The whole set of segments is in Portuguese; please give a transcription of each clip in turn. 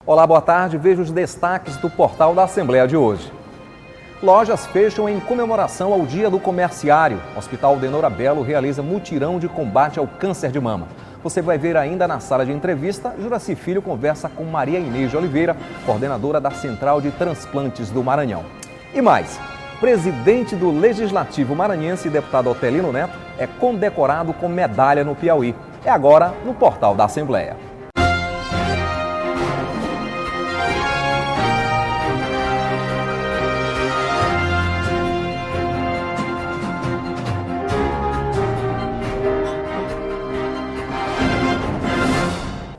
Olá, boa tarde. Veja os destaques do portal da Assembleia de hoje. Lojas fecham em comemoração ao Dia do Comerciário. O Hospital Aldenora Belo realiza mutirão de combate ao câncer de mama. Você vai ver ainda na sala de entrevista, Juraci Filho conversa com Maria Inês de Oliveira, coordenadora da Central de Transplantes do Maranhão. E mais, presidente do Legislativo Maranhense, deputado Otelino Neto, é condecorado com medalha no Piauí. É agora no portal da Assembleia.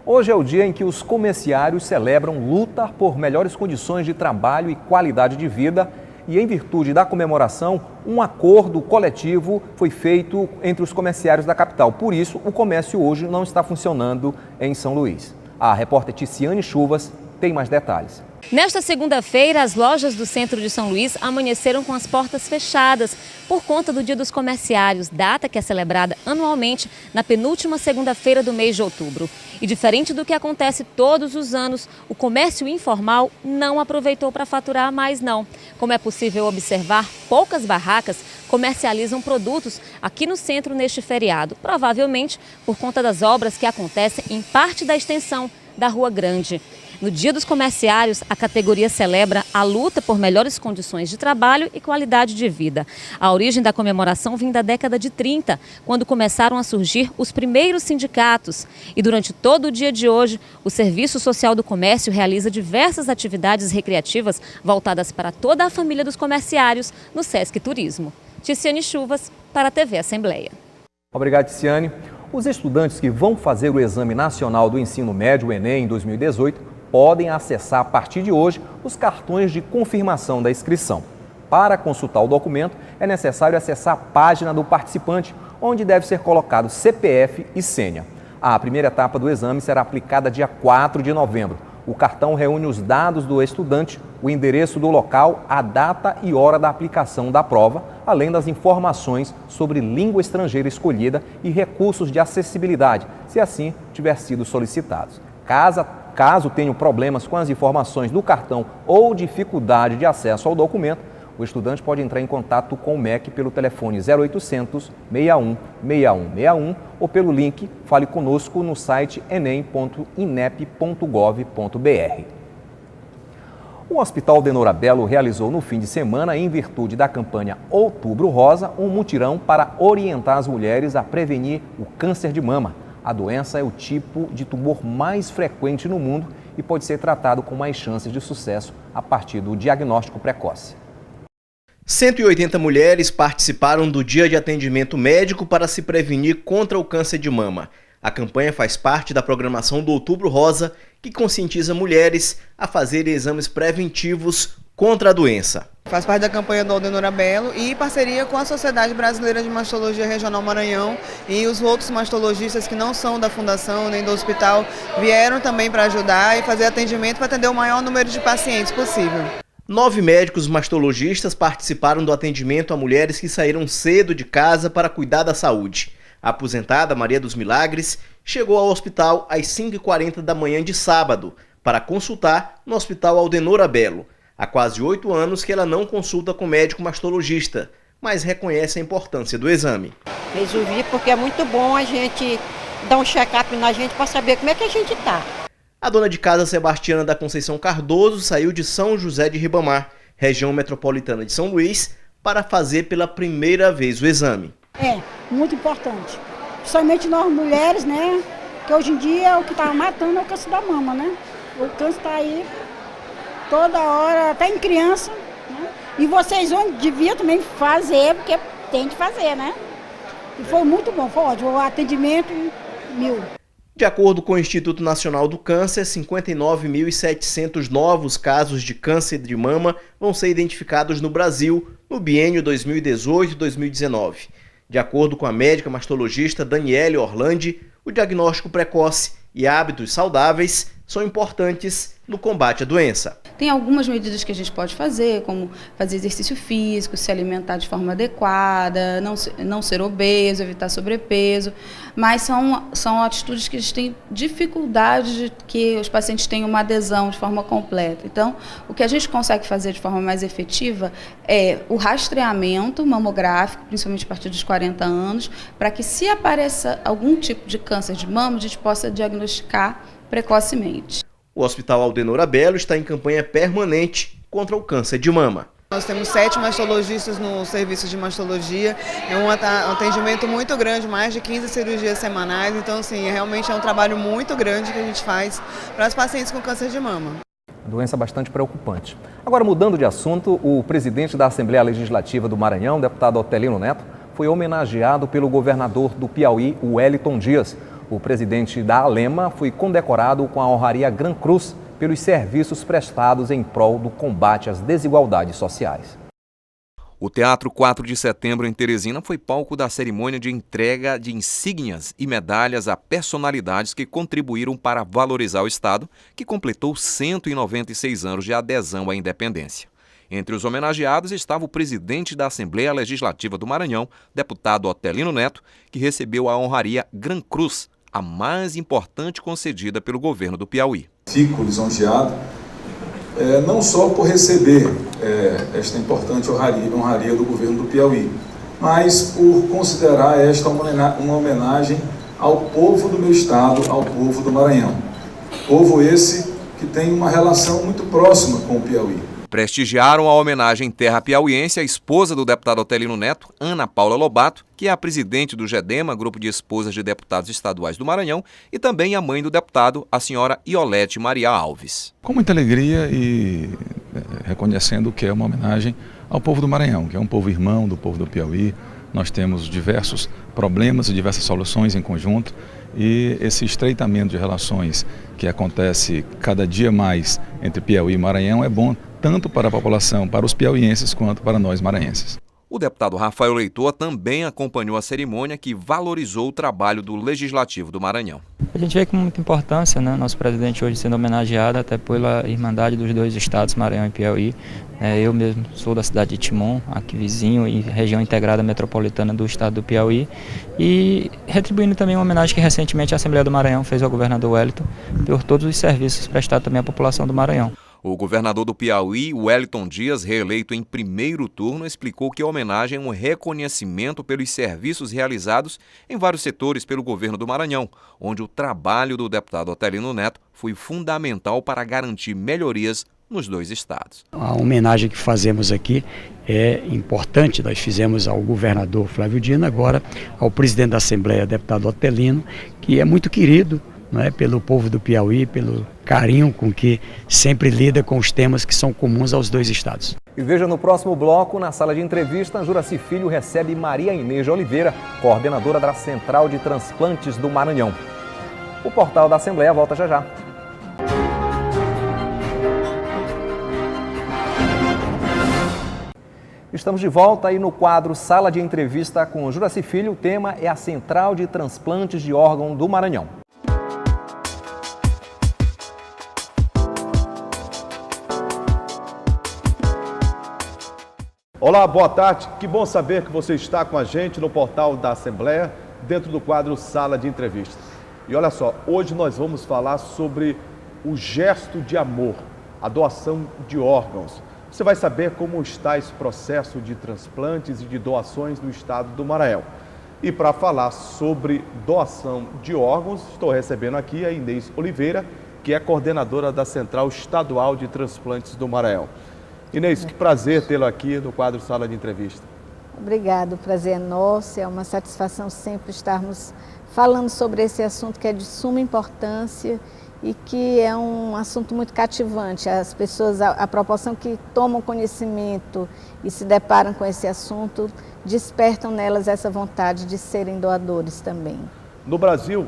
Hoje é o dia em que os comerciários celebram luta por melhores condições de trabalho e qualidade de vida e, em virtude da comemoração, um acordo coletivo foi feito entre os comerciários da capital. Por isso, o comércio hoje não está funcionando em São Luís. A repórter Ticiane Chuvas tem mais detalhes. Nesta segunda-feira, as lojas do centro de São Luís amanheceram com as portas fechadas por conta do Dia dos Comerciários, data que é celebrada anualmente na penúltima segunda-feira do mês de outubro. E diferente do que acontece todos os anos, o comércio informal não aproveitou para faturar mais não. Como é possível observar, poucas barracas comercializam produtos aqui no centro neste feriado, provavelmente por conta das obras que acontecem em parte da extensão da Rua Grande. No Dia dos Comerciários, a categoria celebra a luta por melhores condições de trabalho e qualidade de vida. A origem da comemoração vem da década de 30, quando começaram a surgir os primeiros sindicatos. E durante todo o dia de hoje, o Serviço Social do Comércio realiza diversas atividades recreativas voltadas para toda a família dos comerciários no Sesc Turismo. Ticiane Chuvas, para a TV Assembleia. Obrigado, Ticiane. Os estudantes que vão fazer o Exame Nacional do Ensino Médio, o Enem, em 2018, podem acessar a partir de hoje os cartões de confirmação da inscrição. Para consultar o documento, é necessário acessar a página do participante, onde deve ser colocado CPF e senha. A primeira etapa do exame será aplicada dia 4 de novembro. O cartão reúne os dados do estudante, o endereço do local, a data e hora da aplicação da prova, além das informações sobre língua estrangeira escolhida e recursos de acessibilidade, se assim tiver sido solicitados. Caso tenham problemas com as informações do cartão ou dificuldade de acesso ao documento, o estudante pode entrar em contato com o MEC pelo telefone 0800 61 6161 ou pelo link Fale Conosco no site enem.inep.gov.br. O Hospital Aldenora Belo realizou no fim de semana, em virtude da campanha Outubro Rosa, um mutirão para orientar as mulheres a prevenir o câncer de mama. A doença é o tipo de tumor mais frequente no mundo e pode ser tratado com mais chances de sucesso a partir do diagnóstico precoce. 180 mulheres participaram do Dia de Atendimento Médico para se prevenir contra o câncer de mama. A campanha faz parte da programação do Outubro Rosa, que conscientiza mulheres a fazerem exames preventivos contra a doença. Faz parte da campanha do Aldenora Belo e parceria com a Sociedade Brasileira de Mastologia Regional Maranhão, e os outros mastologistas que não são da fundação nem do hospital vieram também para ajudar e fazer atendimento para atender o maior número de pacientes possível. 9 médicos mastologistas participaram do atendimento a mulheres que saíram cedo de casa para cuidar da saúde. A aposentada Maria dos Milagres chegou ao hospital às 5h40 da manhã de sábado para consultar no Hospital Aldenora Belo. Há quase 8 anos que ela não consulta com médico mastologista, mas reconhece a importância do exame. Resolvi porque é muito bom a gente dar um check-up na gente para saber como é que a gente está. A dona de casa Sebastiana da Conceição Cardoso saiu de São José de Ribamar, região metropolitana de São Luís, para fazer pela primeira vez o exame. É, muito importante. Principalmente nós mulheres, né? Que hoje em dia o que está matando é o câncer da mama, né? O câncer está aí toda hora, até em criança, né? E vocês deviam também fazer, porque tem que fazer, né? E foi muito bom, foi ótimo, o atendimento 1000. De acordo com o Instituto Nacional do Câncer, 59.700 novos casos de câncer de mama vão ser identificados no Brasil no biênio 2018-2019. De acordo com a médica mastologista Daniele Orlandi, o diagnóstico precoce e hábitos saudáveis são importantes no combate à doença. Tem algumas medidas que a gente pode fazer, como fazer exercício físico, se alimentar de forma adequada, não ser obeso, evitar sobrepeso, mas são atitudes que a gente tem dificuldade de que os pacientes tenham uma adesão de forma completa. Então, o que a gente consegue fazer de forma mais efetiva é o rastreamento mamográfico, principalmente a partir dos 40 anos, para que se apareça algum tipo de câncer de mama, a gente possa diagnosticar precocemente. O Hospital Aldenor Abelo está em campanha permanente contra o câncer de mama. Nós temos 7 mastologistas no serviço de mastologia, é um atendimento muito grande, mais de 15 cirurgias semanais, então assim, realmente é um trabalho muito grande que a gente faz para os pacientes com câncer de mama. Doença bastante preocupante. Agora, mudando de assunto, o presidente da Assembleia Legislativa do Maranhão, deputado Otelino Neto, foi homenageado pelo governador do Piauí, Wellington Dias. O presidente da Alema foi condecorado com a honraria Gran Cruz pelos serviços prestados em prol do combate às desigualdades sociais. O Teatro 4 de Setembro, em Teresina, foi palco da cerimônia de entrega de insígnias e medalhas a personalidades que contribuíram para valorizar o Estado, que completou 196 anos de adesão à independência. Entre os homenageados estava o presidente da Assembleia Legislativa do Maranhão, deputado Otelino Neto, que recebeu a honraria Gran Cruz, a mais importante concedida pelo governo do Piauí. Fico lisonjeado, não só por receber esta importante honraria do governo do Piauí, mas por considerar esta uma homenagem ao povo do meu estado, ao povo do Maranhão. Povo esse que tem uma relação muito próxima com o Piauí. Prestigiaram a homenagem terra piauiense a esposa do deputado Otelino Neto, Ana Paula Lobato, que é a presidente do GEDEMA, grupo de esposas de deputados estaduais do Maranhão, e também a mãe do deputado, a senhora Iolete Maria Alves. Com muita alegria e reconhecendo que é uma homenagem ao povo do Maranhão, que é um povo irmão do povo do Piauí. Nós temos diversos problemas e diversas soluções em conjunto, e esse estreitamento de relações que acontece cada dia mais entre Piauí e Maranhão é bom tanto para a população, para os piauienses, quanto para nós maranhenses. O deputado Rafael Leitor também acompanhou a cerimônia, que valorizou o trabalho do Legislativo do Maranhão. A gente vê com muita importância, né, nosso presidente hoje sendo homenageado até pela irmandade dos dois estados, Maranhão e Piauí. Eu mesmo sou da cidade de Timon, aqui vizinho, e região integrada metropolitana do estado do Piauí. E retribuindo também uma homenagem que recentemente a Assembleia do Maranhão fez ao governador Wellington por todos os serviços prestados também à população do Maranhão. O governador do Piauí, Wellington Dias, reeleito em primeiro turno, explicou que a homenagem é um reconhecimento pelos serviços realizados em vários setores pelo governo do Maranhão, onde o trabalho do deputado Otelino Neto foi fundamental para garantir melhorias nos dois estados. A homenagem que fazemos aqui é importante. Nós fizemos ao governador Flávio Dino, agora ao presidente da Assembleia, deputado Otelino, que é muito querido, não é, pelo povo do Piauí, pelo carinho com que sempre lida com os temas que são comuns aos dois estados. E veja no próximo bloco, na sala de entrevista, Juraci Filho recebe Maria Inês de Oliveira, coordenadora da Central de Transplantes do Maranhão. O Portal da Assembleia volta já já. Estamos de volta aí no quadro Sala de Entrevista com Juraci Filho. O tema é a Central de Transplantes de Órgão do Maranhão. Olá, boa tarde. Que bom saber que você está com a gente no portal da Assembleia, dentro do quadro Sala de Entrevistas. E olha só, hoje nós vamos falar sobre o gesto de amor, a doação de órgãos. Você vai saber como está esse processo de transplantes e de doações no estado do Maranhão. E para falar sobre doação de órgãos, estou recebendo aqui a Inês Oliveira, que é coordenadora da Central Estadual de Transplantes do Maranhão. Inês, que prazer tê-lo aqui no quadro Sala de Entrevista. Obrigado, o prazer é nosso, é uma satisfação sempre estarmos falando sobre esse assunto que é de suma importância e que é um assunto muito cativante. As pessoas, a proporção que tomam conhecimento e se deparam com esse assunto, despertam nelas essa vontade de serem doadores também. No Brasil,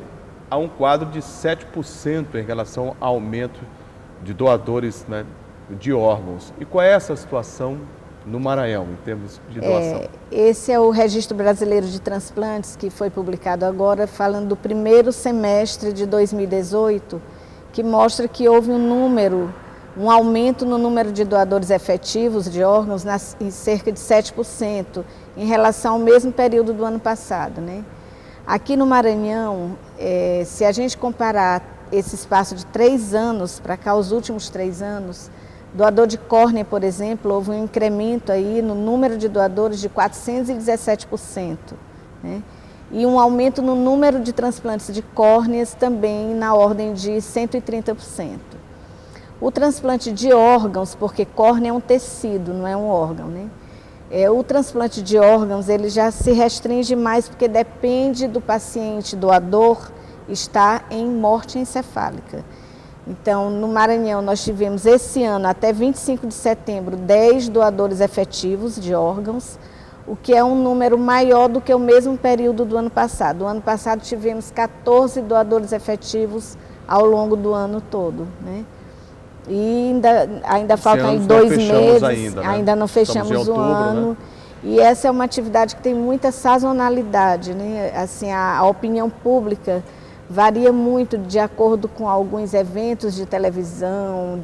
há um quadro de 7% em relação ao aumento de doadores, né, de órgãos. E qual é essa situação no Maranhão, em termos de doação? Esse é o Registro Brasileiro de Transplantes, que foi publicado agora, falando do primeiro semestre de 2018, que mostra que houve um aumento no número de doadores efetivos de órgãos em cerca de 7% em relação ao mesmo período do ano passado, né? Aqui no Maranhão, se a gente comparar esse espaço de 3 anos para cá, os últimos 3 anos, doador de córnea, por exemplo, houve um incremento aí no número de doadores de 417%, né? E um aumento no número de transplantes de córneas também na ordem de 130%. O transplante de órgãos, porque córnea é um tecido, não é um órgão, né? O transplante de órgãos ele já se restringe mais porque depende do paciente doador estar em morte encefálica. Então, no Maranhão, nós tivemos esse ano, até 25 de setembro, 10 doadores efetivos de órgãos, o que é um número maior do que o mesmo período do ano passado. No ano passado tivemos 14 doadores efetivos ao longo do ano todo, né? E ainda faltam aí 2 meses, ainda não fechamos o ano. Né? E essa é uma atividade que tem muita sazonalidade, né? Assim, a opinião pública varia muito de acordo com alguns eventos de televisão,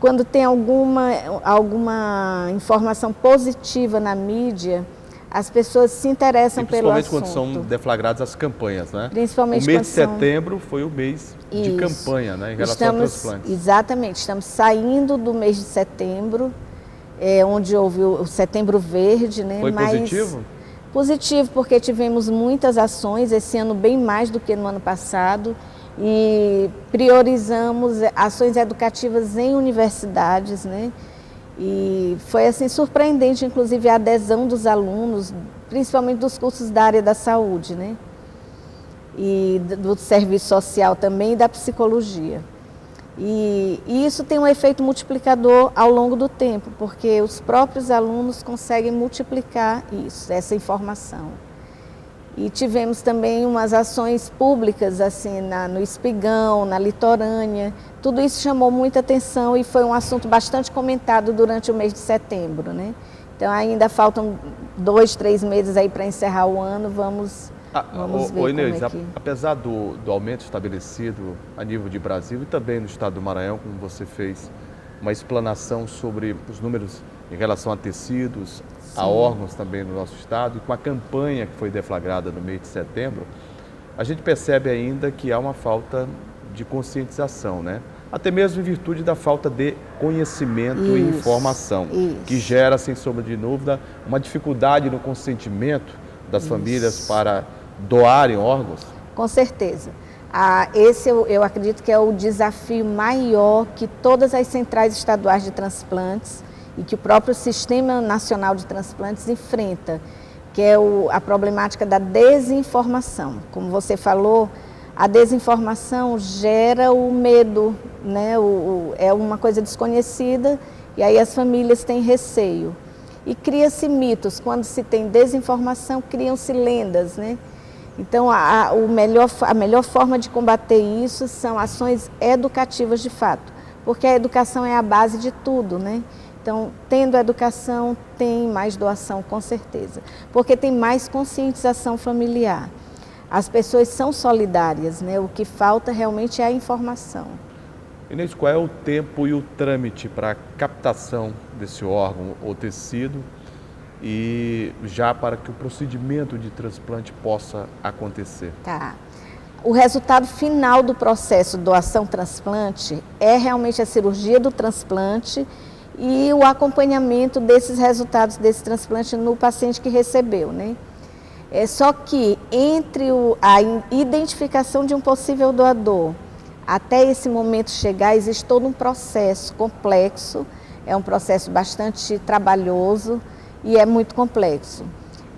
quando tem alguma informação positiva na mídia, as pessoas se interessam pelo assunto. Principalmente quando são deflagradas as campanhas, né? Principalmente o mês de setembro foi o mês de campanha, né, em relação aos transplantes. Exatamente, estamos saindo do mês de setembro, onde houve o Setembro Verde, né? Foi positivo? Positivo, porque tivemos muitas ações, esse ano bem mais do que no ano passado, e priorizamos ações educativas em universidades, né? E foi assim surpreendente, inclusive, a adesão dos alunos, principalmente dos cursos da área da saúde, né? E do serviço social também e da psicologia. E isso tem um efeito multiplicador ao longo do tempo, porque os próprios alunos conseguem multiplicar essa informação. E tivemos também umas ações públicas, assim, no Espigão, na Litorânea. Tudo isso chamou muita atenção e foi um assunto bastante comentado durante o mês de setembro, né? Então ainda faltam 2, 3 meses aí para encerrar o ano, vamos ver Inês, como é que... apesar do aumento estabelecido a nível de Brasil e também no estado do Maranhão, como você fez uma explanação sobre os números em relação a tecidos, a órgãos também no nosso estado, e com a campanha que foi deflagrada no mês de setembro, a gente percebe ainda que há uma falta de conscientização, né? Até mesmo em virtude da falta de conhecimento e informação, que gera, sem sombra de dúvida, uma dificuldade no consentimento das famílias para doarem órgãos? Com certeza. Esse eu acredito que é o desafio maior que todas as centrais estaduais de transplantes e que o próprio Sistema Nacional de Transplantes enfrenta, que é a problemática da desinformação. Como você falou, a desinformação gera o medo, né? É uma coisa desconhecida e aí as famílias têm receio. E cria-se mitos. Quando se tem desinformação, criam-se lendas, né? Então, a melhor forma de combater isso são ações educativas de fato, porque a educação é a base de tudo, né? Então, tendo educação, tem mais doação, com certeza, porque tem mais conscientização familiar. As pessoas são solidárias, né? O que falta realmente é a informação. Inês, qual é o tempo e o trâmite para a captação desse órgão ou tecido e já para que o procedimento de transplante possa acontecer? Tá. O resultado final do processo doação-transplante é realmente a cirurgia do transplante e o acompanhamento desses resultados desse transplante no paciente que recebeu, né? Só que entre a identificação de um possível doador até esse momento chegar, existe todo um processo complexo, é um processo bastante trabalhoso e é muito complexo.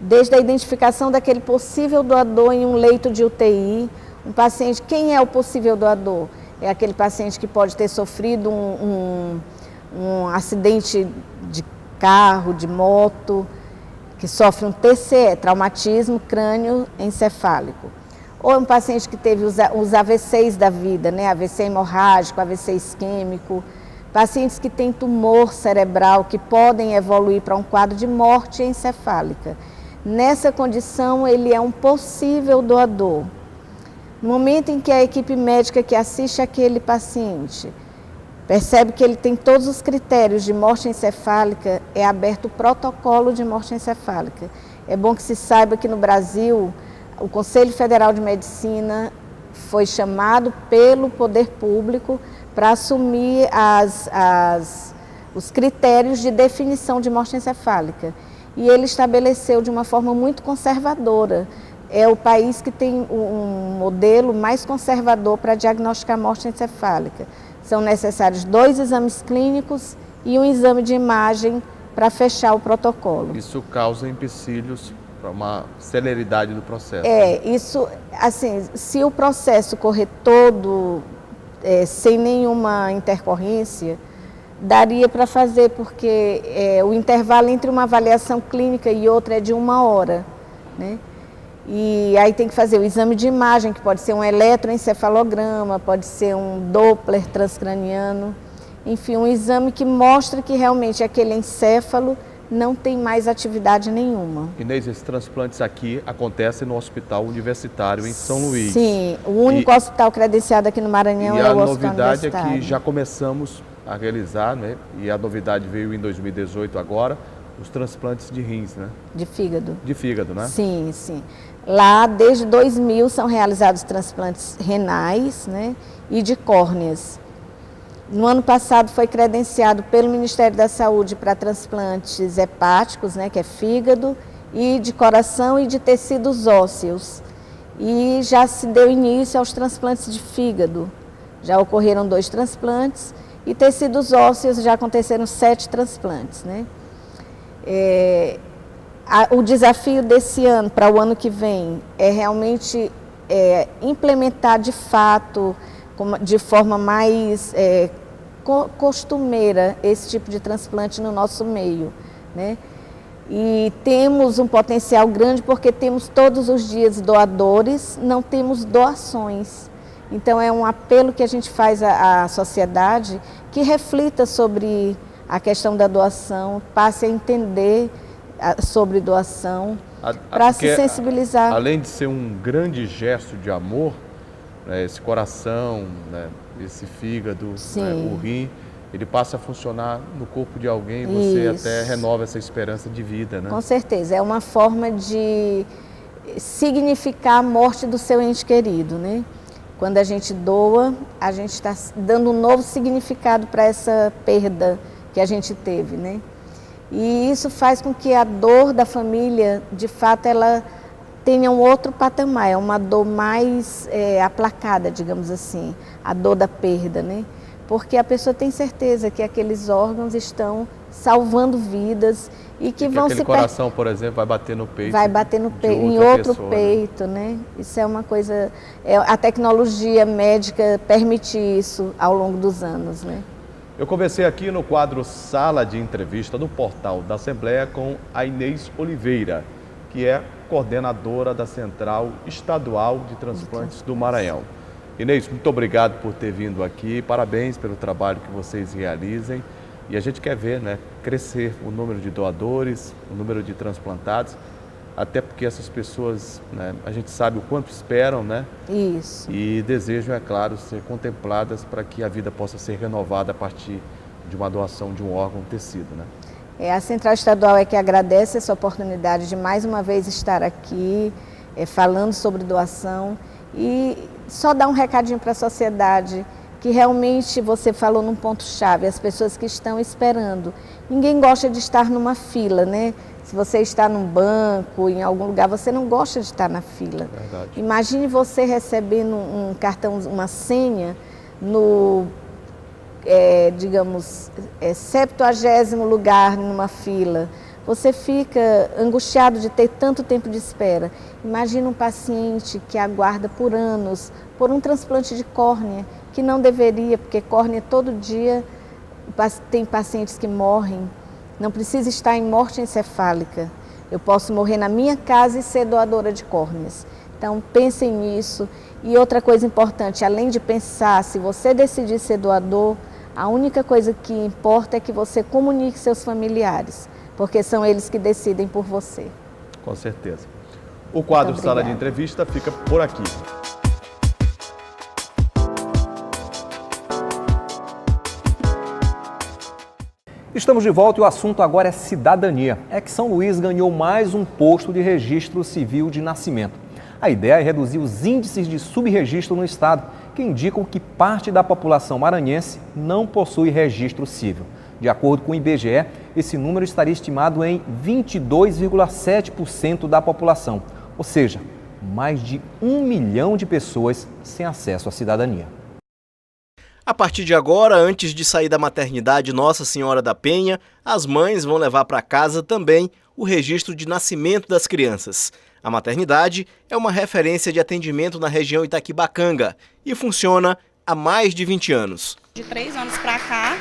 Desde a identificação daquele possível doador em um leito de UTI, um paciente, quem é o possível doador? É aquele paciente que pode ter sofrido um acidente de carro, de moto, que sofre um TCE, traumatismo crânioencefálico. Ou é um paciente que teve os AVCs da vida, né? AVC hemorrágico, AVC isquêmico, pacientes que têm tumor cerebral que podem evoluir para um quadro de morte encefálica. Nessa condição, ele é um possível doador. No momento em que a equipe médica que assiste aquele paciente percebe que ele tem todos os critérios de morte encefálica, é aberto o protocolo de morte encefálica. É bom que se saiba que no Brasil, o Conselho Federal de Medicina foi chamado pelo poder público para assumir os critérios de definição de morte encefálica. E ele estabeleceu de uma forma muito conservadora. É o país que tem um modelo mais conservador para diagnosticar morte encefálica. São necessários 2 exames clínicos e um exame de imagem para fechar o protocolo. Isso causa empecilhos para uma celeridade do processo. Isso, assim, se o processo correr todo sem nenhuma intercorrência, daria para fazer, porque o intervalo entre uma avaliação clínica e outra é de 1 hora, né? E aí tem que fazer o exame de imagem, que pode ser um eletroencefalograma, pode ser um Doppler transcraniano, enfim, um exame que mostra que realmente aquele encéfalo não tem mais atividade nenhuma. Inês, esses transplantes aqui acontecem no Hospital Universitário em São Luís. Sim, o único hospital credenciado aqui no Maranhão é o Hospital Universitário. E a novidade é que já começamos a realizar, né? E a novidade veio em 2018 agora, os transplantes de rins, né? De fígado. De fígado, né? Sim, sim. Lá, desde 2000, são realizados transplantes renais, né, e de córneas. No ano passado foi credenciado pelo Ministério da Saúde para transplantes hepáticos, né, que é fígado, e de coração e de tecidos ósseos. E já se deu início aos transplantes de fígado. Já ocorreram 2 transplantes e tecidos ósseos já aconteceram 7 transplantes, né? O desafio desse ano para o ano que vem é realmente implementar de fato, de forma mais costumeira, esse tipo de transplante no nosso meio, né? E temos um potencial grande porque temos todos os dias doadores, não temos doações. Então é um apelo que a gente faz à sociedade que reflita sobre a questão da doação, passe a entender sobre doação, para se sensibilizar. Além de ser um grande gesto de amor, né, esse coração, né, esse fígado, né, o rim, ele passa a funcionar no corpo de alguém e você até renova essa esperança de vida, né? Com certeza, é uma forma de significar a morte do seu ente querido, né? Quando a gente doa, a gente está dando um novo significado para essa perda que a gente teve, né? E isso faz com que a dor da família, de fato, ela tenha um outro patamar, é uma dor mais aplacada, digamos assim, a dor da perda, né? Porque a pessoa tem certeza que aqueles órgãos estão salvando vidas e que vão aquele coração, por exemplo, vai bater no peito. Vai bater no peito, em outro peito, né? Isso é uma coisa, a tecnologia médica permite isso ao longo dos anos, né? Eu conversei aqui no quadro Sala de Entrevista do Portal da Assembleia com a Inês Oliveira, que é coordenadora da Central Estadual de Transplantes do Maranhão. Inês, muito obrigado por ter vindo aqui, parabéns pelo trabalho que vocês realizem e a gente quer ver, né, crescer o número de doadores, o número de transplantados, até porque essas pessoas, né, a gente sabe o quanto esperam, né? Isso. E desejam, é claro, ser contempladas para que a vida possa ser renovada a partir de uma doação de um órgão, um tecido, né? A Central Estadual é que agradece essa oportunidade de mais uma vez estar aqui, falando sobre doação e só dar um recadinho para a sociedade, que realmente você falou num ponto-chave, as pessoas que estão esperando. Ninguém gosta de estar numa fila, né? Se você está num banco, em algum lugar, você não gosta de estar na fila. Verdade. Imagine você recebendo um cartão, uma senha no, digamos, 70º lugar numa fila. Você fica angustiado de ter tanto tempo de espera. Imagina um paciente que aguarda por anos por um transplante de córnea, que não deveria, porque córnea todo dia tem pacientes que morrem. Não precisa estar em morte encefálica. Eu posso morrer na minha casa e ser doadora de córneas. Então, pensem nisso. E outra coisa importante, além de pensar, se você decidir ser doador, a única coisa que importa é que você comunique seus familiares, porque são eles que decidem por você. Com certeza. O quadro Sala de Entrevista fica por aqui. Estamos de volta e o assunto agora é cidadania. É que São Luís ganhou mais um posto de registro civil de nascimento. A ideia é reduzir os índices de subregistro no estado, que indicam que parte da população maranhense não possui registro civil. De acordo com o IBGE, esse número estaria estimado em 22,7% da população, ou seja, mais de 1 milhão de pessoas sem acesso à cidadania. A partir de agora, antes de sair da maternidade Nossa Senhora da Penha, as mães vão levar para casa também o registro de nascimento das crianças. A maternidade é uma referência de atendimento na região Itaquibacanga e funciona há mais de 20 anos. De 3 anos para cá,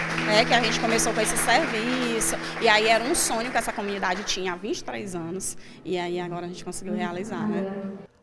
que a gente começou com esse serviço, e aí era um sonho que essa comunidade tinha há 23 anos, e aí agora a gente conseguiu realizar, né?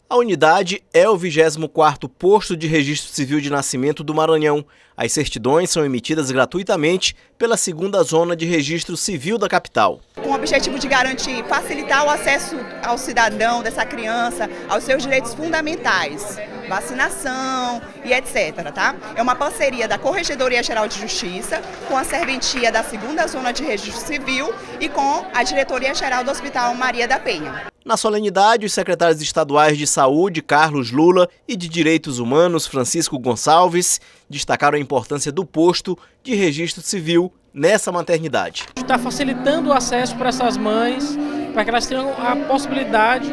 A unidade é o 24º posto de registro civil de nascimento do Maranhão. As certidões são emitidas gratuitamente pela 2ª Zona de Registro Civil da capital. Com o objetivo de garantir, facilitar o acesso ao cidadão dessa criança aos seus direitos fundamentais, vacinação e etc. Tá? É uma parceria da Corregedoria Geral de Justiça com a serventia da 2ª Zona de Registro Civil e com a Diretoria Geral do Hospital Maria da Penha. Na solenidade, os secretários estaduais de Saúde, Carlos Lula, e de Direitos Humanos, Francisco Gonçalves, destacaram a importância do posto de registro civil nessa maternidade. Está facilitando o acesso para essas mães, para que elas tenham a possibilidade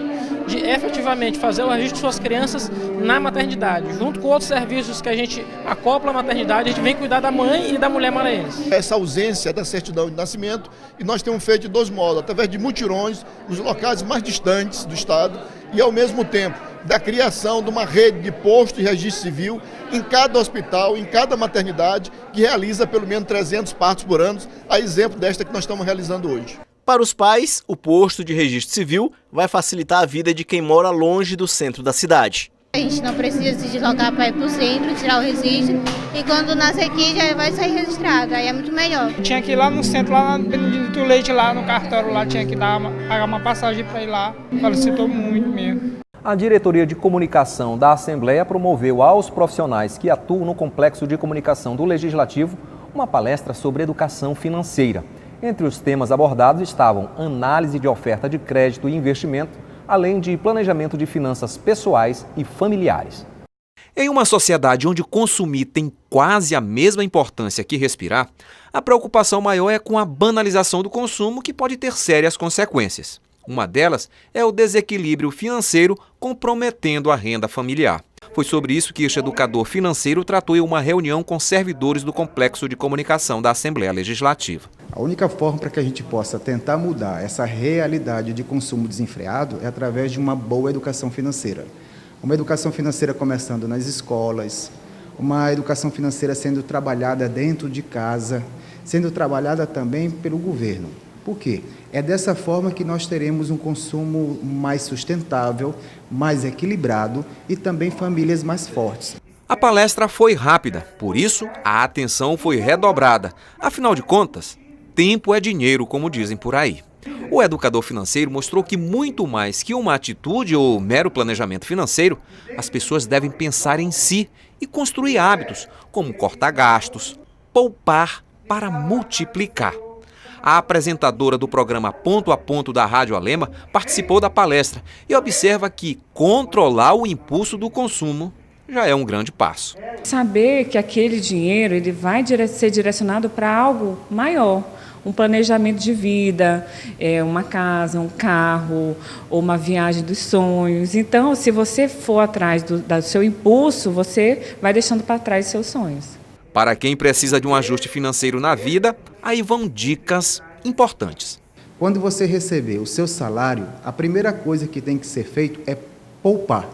de efetivamente fazer o registro de suas crianças na maternidade. Junto com outros serviços que a gente acopla à maternidade, a gente vem cuidar da mãe e da mulher maranhense. Essa ausência da certidão de nascimento, e nós temos feito de 2 modos, através de mutirões nos locais mais distantes do estado e, ao mesmo tempo, da criação de uma rede de postos de registro civil em cada hospital, em cada maternidade, que realiza pelo menos 300 partos por ano, a exemplo desta que nós estamos realizando hoje. Para os pais, o posto de registro civil vai facilitar a vida de quem mora longe do centro da cidade. A gente não precisa se deslocar para ir para o centro, tirar o registro, e quando nasce aqui já vai sair registrado, aí é muito melhor. Tinha que ir lá no centro, lá no Benedito Leite, lá no cartório, lá tinha que pagar uma passagem para ir lá, facilitou muito mesmo. A Diretoria de Comunicação da Assembleia promoveu aos profissionais que atuam no Complexo de Comunicação do Legislativo uma palestra sobre educação financeira. Entre os temas abordados estavam análise de oferta de crédito e investimento, além de planejamento de finanças pessoais e familiares. Em uma sociedade onde consumir tem quase a mesma importância que respirar, a preocupação maior é com a banalização do consumo, que pode ter sérias consequências. Uma delas é o desequilíbrio financeiro comprometendo a renda familiar. Foi sobre isso que este educador financeiro tratou em uma reunião com servidores do Complexo de Comunicação da Assembleia Legislativa. A única forma para que a gente possa tentar mudar essa realidade de consumo desenfreado é através de uma boa educação financeira. Uma educação financeira começando nas escolas, uma educação financeira sendo trabalhada dentro de casa, sendo trabalhada também pelo governo. Por quê? É dessa forma que nós teremos um consumo mais sustentável, mais equilibrado e também famílias mais fortes. A palestra foi rápida, por isso a atenção foi redobrada. Afinal de contas, tempo é dinheiro, como dizem por aí. O educador financeiro mostrou que muito mais que uma atitude ou mero planejamento financeiro, as pessoas devem pensar em si e construir hábitos, como cortar gastos, poupar para multiplicar. A apresentadora do programa Ponto a Ponto da Rádio Alema participou da palestra e observa que controlar o impulso do consumo já é um grande passo. Saber que aquele dinheiro ele vai ser direcionado para algo maior, um planejamento de vida, uma casa, um carro, ou uma viagem dos sonhos. Então, se você for atrás do seu impulso, você vai deixando para trás seus sonhos. Para quem precisa de um ajuste financeiro na vida, aí vão dicas importantes. Quando você receber o seu salário, a primeira coisa que tem que ser feito é poupar.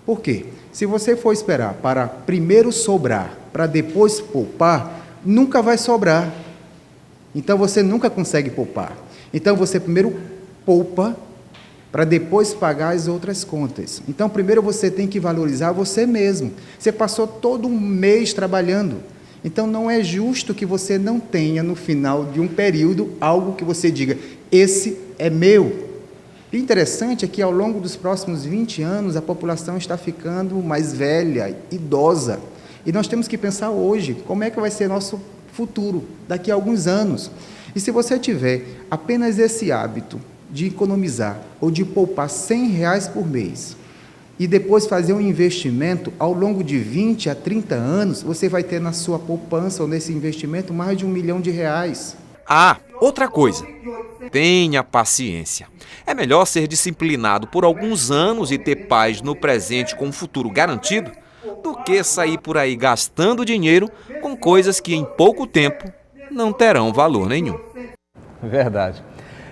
Por quê? Se você for esperar para primeiro sobrar, para depois poupar, nunca vai sobrar. Então você nunca consegue poupar. Então você primeiro poupa para depois pagar as outras contas. Então, primeiro você tem que valorizar você mesmo. Você passou todo um mês trabalhando. Então, não é justo que você não tenha, no final de um período, algo que você diga, esse é meu. O interessante é que, ao longo dos próximos 20 anos, a população está ficando mais velha, idosa. E nós temos que pensar hoje, como é que vai ser nosso futuro, daqui a alguns anos. E se você tiver apenas esse hábito de economizar ou de poupar R$100 por mês e depois fazer um investimento ao longo de 20 a 30 anos, você vai ter na sua poupança ou nesse investimento mais de R$1 milhão. Ah, outra coisa. Tenha paciência. É melhor ser disciplinado por alguns anos e ter paz no presente com um futuro garantido do que sair por aí gastando dinheiro com coisas que em pouco tempo não terão valor nenhum. Verdade.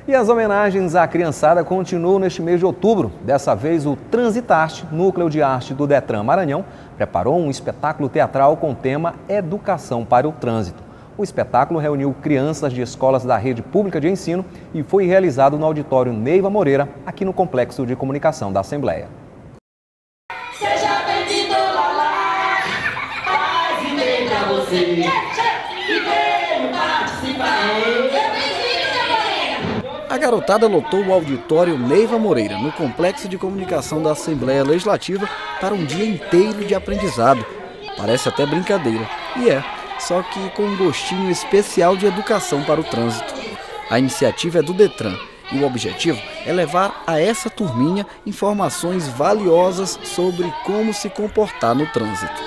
E as homenagens à criançada continuam neste mês de outubro. Dessa vez, o Transitarte, Núcleo de Arte do Detran Maranhão, preparou um espetáculo teatral com o tema Educação para o Trânsito. O espetáculo reuniu crianças de escolas da rede pública de ensino e foi realizado no auditório Neiva Moreira, aqui no Complexo de Comunicação da Assembleia. Seja bem-vindo, Lala, paz e bem pra você, que veio participar. A garotada lotou o auditório Neiva Moreira, no Complexo de Comunicação da Assembleia Legislativa, para um dia inteiro de aprendizado. Parece até brincadeira, e é, só que com um gostinho especial de educação para o trânsito. A iniciativa é do Detran e o objetivo é levar a essa turminha informações valiosas sobre como se comportar no trânsito.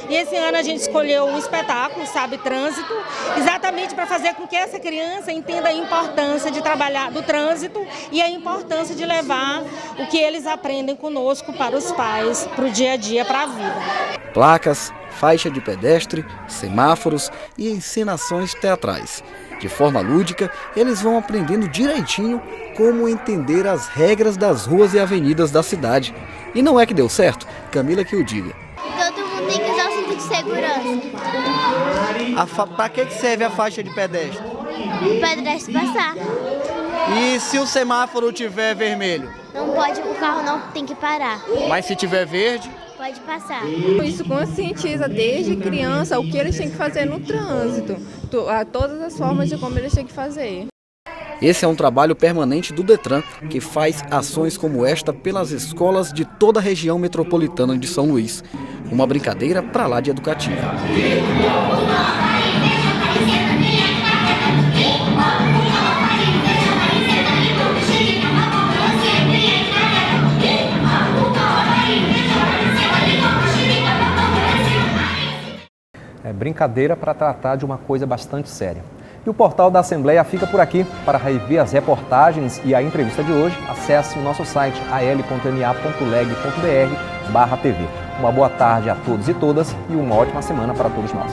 E esse ano a gente escolheu um espetáculo, Sabe Trânsito, exatamente para fazer com que essa criança entenda a importância de trabalhar do trânsito e a importância de levar o que eles aprendem conosco para os pais, para o dia a dia, para a vida. Placas, faixa de pedestre, semáforos e encenações teatrais. De forma lúdica, eles vão aprendendo direitinho como entender as regras das ruas e avenidas da cidade. E não é que deu certo? Camila que o diga. Todo mundo tem que usar o cinto de segurança. Para que serve a faixa de pedestre? O pedestre passar. E se o semáforo tiver vermelho? Não pode, o carro não tem que parar. Mas se tiver verde? Pode passar. Isso conscientiza desde criança o que eles têm que fazer no trânsito, todas as formas de como eles têm que fazer. Esse é um trabalho permanente do Detran, que faz ações como esta pelas escolas de toda a região metropolitana de São Luís. Uma brincadeira pra lá de educativa. É brincadeira para tratar de uma coisa bastante séria. E o portal da Assembleia fica por aqui. Para rever as reportagens e a entrevista de hoje, acesse o nosso site al.ma.leg.br/tv. Uma boa tarde a todos e todas e uma ótima semana para todos nós.